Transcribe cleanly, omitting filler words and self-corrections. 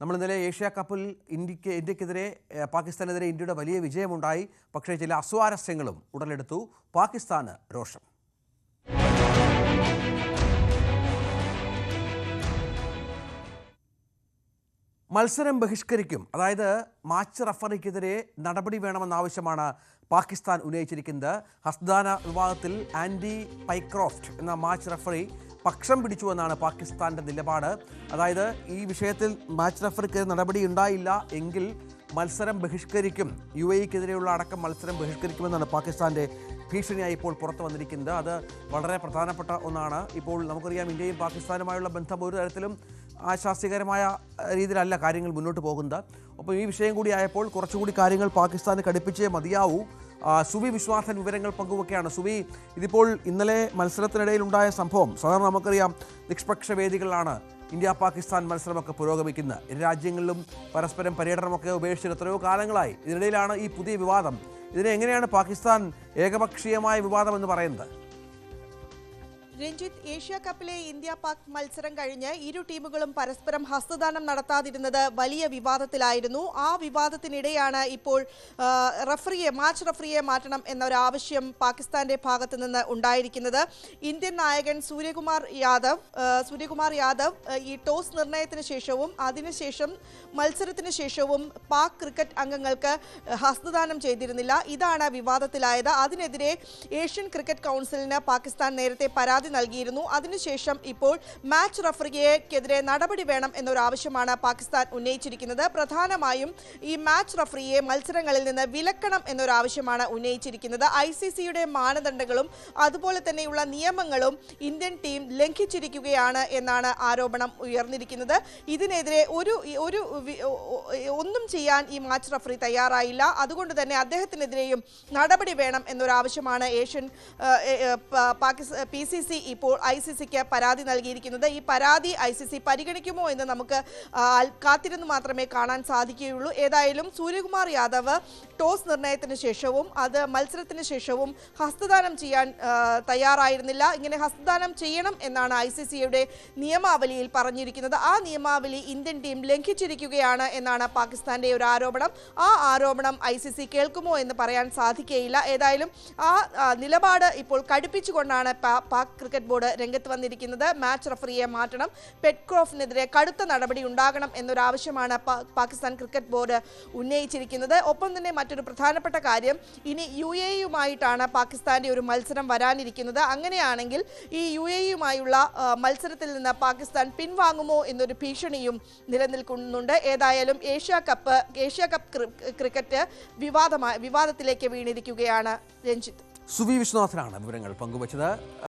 നമ്മൾ ഇന്നലെ ഏഷ്യ കപ്പിൽ ഇന്ത്യക്കെതിരെ പാകിസ്ഥാനെതിരെ ഇന്ത്യയുടെ വലിയ വിജയമുണ്ടായി. പക്ഷേ ചില അസ്വാരസ്യങ്ങളും ഉടലെടുത്തു. പാകിസ്ഥാന് രോഷം. മത്സരം ബഹിഷ്കരിക്കും, അതായത് മാച്ച് റഫറിക്കെതിരെ നടപടി വേണമെന്ന ആവശ്യമാണ് പാകിസ്ഥാൻ ഉന്നയിച്ചിരിക്കുന്നത്. ഹസ്ദാന വിവാദത്തിൽ ആൻഡി പൈക്രോഫ്റ്റ് എന്ന മാച്ച് റഫറി പക്ഷം പിടിച്ചുവെന്നാണ് പാകിസ്ഥാൻ്റെ നിലപാട്. അതായത് ഈ വിഷയത്തിൽ മാച്ച് റഫറിക്ക് നടപടി ഉണ്ടായില്ല എങ്കിൽ മത്സരം ബഹിഷ്കരിക്കും, UAEക്കെതിരെയുള്ള അടക്കം മത്സരം ബഹിഷ്കരിക്കുമെന്നാണ് പാകിസ്ഥാൻ്റെ ഭീഷണിയായി ഇപ്പോൾ പുറത്തു വന്നിരിക്കുന്നത്. അത് വളരെ പ്രധാനപ്പെട്ട ഒന്നാണ്. ഇപ്പോൾ നമുക്കറിയാം, ഇന്ത്യയും പാകിസ്ഥാനുമായുള്ള ബന്ധം ഒരു തരത്തിലും ആശാസ്യകരമായ രീതിയിലല്ല കാര്യങ്ങൾ മുന്നോട്ട് പോകുന്നത്. അപ്പോൾ ഈ വിഷയം കൂടി ആയപ്പോൾ കുറച്ചുകൂടി കാര്യങ്ങൾ പാകിസ്ഥാന് കടുപ്പിച്ചേ മതിയാവൂ. സുവി വിശ്വാസൻ വിവരങ്ങൾ പങ്കുവെക്കുകയാണ്. സുവി, ഇതിപ്പോൾ ഇന്നലെ മത്സരത്തിനിടയിൽ ഉണ്ടായ സംഭവം, സാധാരണ നമുക്കറിയാം നിഷ്പക്ഷ വേദികളിലാണ് ഇന്ത്യ പാകിസ്ഥാൻ മത്സരമൊക്കെ പുരോഗമിക്കുന്നത്. ഇരു രാജ്യങ്ങളിലും പരസ്പരം പര്യടനമൊക്കെ ഉപേക്ഷിച്ചിട്ട് എത്രയോ കാലങ്ങളായി. ഇതിനിടയിലാണ് ഈ പുതിയ വിവാദം. ഇതിനെ എങ്ങനെയാണ് പാകിസ്ഥാൻ ഏകപക്ഷീയമായ വിവാദം എന്ന് പറയുന്നത്? രഞ്ജിത്ത്, ഏഷ്യ കപ്പിലെ ഇന്ത്യ പാക് മത്സരം കഴിഞ്ഞ് ഇരു ടീമുകളും പരസ്പരം ഹസ്തദാനം നടത്താതിരുന്നത് വലിയ വിവാദത്തിലായിരുന്നു. ആ വിവാദത്തിനിടെയാണ് ഇപ്പോൾ മാച്ച് റഫറിയെ മാറ്റണം എന്നൊരാവശ്യം പാകിസ്ഥാന്റെ ഭാഗത്തു നിന്ന് ഉണ്ടായിരിക്കുന്നത്. ഇന്ത്യൻ നായകൻ സൂര്യകുമാർ യാദവ് ഈ ടോസ് നിർണയത്തിന് ശേഷവും അതിനുശേഷം മത്സരത്തിന് ശേഷവും പാക് ക്രിക്കറ്റ് അംഗങ്ങൾക്ക് ഹസ്തദാനം ചെയ്തിരുന്നില്ല. ഇതാണ് വിവാദത്തിലായത്. അതിനെതിരെ ഏഷ്യൻ ക്രിക്കറ്റ് കൗൺസിലിന് പാകിസ്ഥാൻ നേരത്തെ പരാതി നൽകിയിരുന്നു. അതിനുശേഷം ഇപ്പോൾ മാച്ച് റഫറിക്കെതിരെ നടപടി വേണം എന്നൊരാവശ്യമാണ് പാകിസ്ഥാൻ ഉന്നയിച്ചിരിക്കുന്നത്. പ്രധാനമായും ഈ മാച്ച് റഫറിയെ മത്സരങ്ങളിൽ നിന്ന് വിലക്കണം എന്നൊരാവശ്യമാണ് ഉന്നയിച്ചിരിക്കുന്നത്. ICCയുടെ മാനദണ്ഡങ്ങളും അതുപോലെ തന്നെയുള്ള നിയമങ്ങളും ഇന്ത്യൻ ടീം ലംഘിച്ചിരിക്കുകയാണ് എന്നാണ് ആരോപണം ഉയർന്നിരിക്കുന്നത്. ഇതിനെതിരെ ഒന്നും ചെയ്യാൻ ഈ മാച്ച് റഫറി തയ്യാറായില്ല. അതുകൊണ്ട് തന്നെ അദ്ദേഹത്തിനെതിരെയും നടപടി വേണം എന്നൊരാവശ്യമാണ് PCC ഇപ്പോൾ ICCക്ക് പരാതി നൽകിയിരിക്കുന്നത്. ഈ പരാതി ICC പരിഗണിക്കുമോ എന്ന് നമുക്ക് കാത്തിരുന്ന് മാത്രമേ കാണാൻ സാധിക്കുകയുള്ളൂ. ഏതായാലും സൂര്യകുമാർ യാദവ് ടോസ് നിർണയത്തിന് ശേഷവും മത്സരത്തിന് ശേഷവും ഹസ്തദാനം ചെയ്യാൻ തയ്യാറായിരുന്നില്ല. ഇങ്ങനെ ഹസ്തദാനം ചെയ്യണം എന്നാണ് ICCയുടെ നിയമാവലിയിൽ പറഞ്ഞിരിക്കുന്നത്. ആ നിയമാവലി ഇന്ത്യൻ ടീം ലംഘിച്ചിരിക്കുകയാണ് എന്നാണ് പാകിസ്ഥാന്റെ ഒരു ആരോപണം. ആ ആരോപണം ICC കേൾക്കുമോ എന്ന് പറയാൻ സാധിക്കുകയില്ല. ഏതായാലും ആ നിലപാട് ഇപ്പോൾ കടുപ്പിച്ചുകൊണ്ടാണ് പാക് ക്രിക്കറ്റ് ബോർഡ് രംഗത്ത് വന്നിരിക്കുന്നത്. മാച്ച് റഫറിയെ മാറ്റണം, പെറ്റ്ക്രോഫിനെതിരെ കടുത്ത നടപടി ഉണ്ടാകണം എന്നൊരാവശ്യമാണ് പാകിസ്ഥാൻ ക്രിക്കറ്റ് ബോർഡ് ഉന്നയിച്ചിരിക്കുന്നത്. ഒപ്പം തന്നെ മറ്റൊരു പ്രധാനപ്പെട്ട കാര്യം, ഇനി UAEയുമായിട്ടാണ് പാകിസ്ഥാന്റെ ഒരു മത്സരം വരാനിരിക്കുന്നത്. അങ്ങനെയാണെങ്കിൽ ഈ UAEയുമായുള്ള മത്സരത്തിൽ നിന്ന് പാകിസ്ഥാൻ പിൻവാങ്ങുമോ എന്നൊരു ഭീഷണിയും നിലനിൽക്കുന്നുണ്ട്. ഏതായാലും ഏഷ്യ കപ്പ് ക്രിക്കറ്റ് വിവാദത്തിലേക്ക് വീണിരിക്കുകയാണ്. രഞ്ജിത്ത്, സുവി വിശ്വനാഥനാണ് വിവരങ്ങൾ പങ്കുവച്ചത്.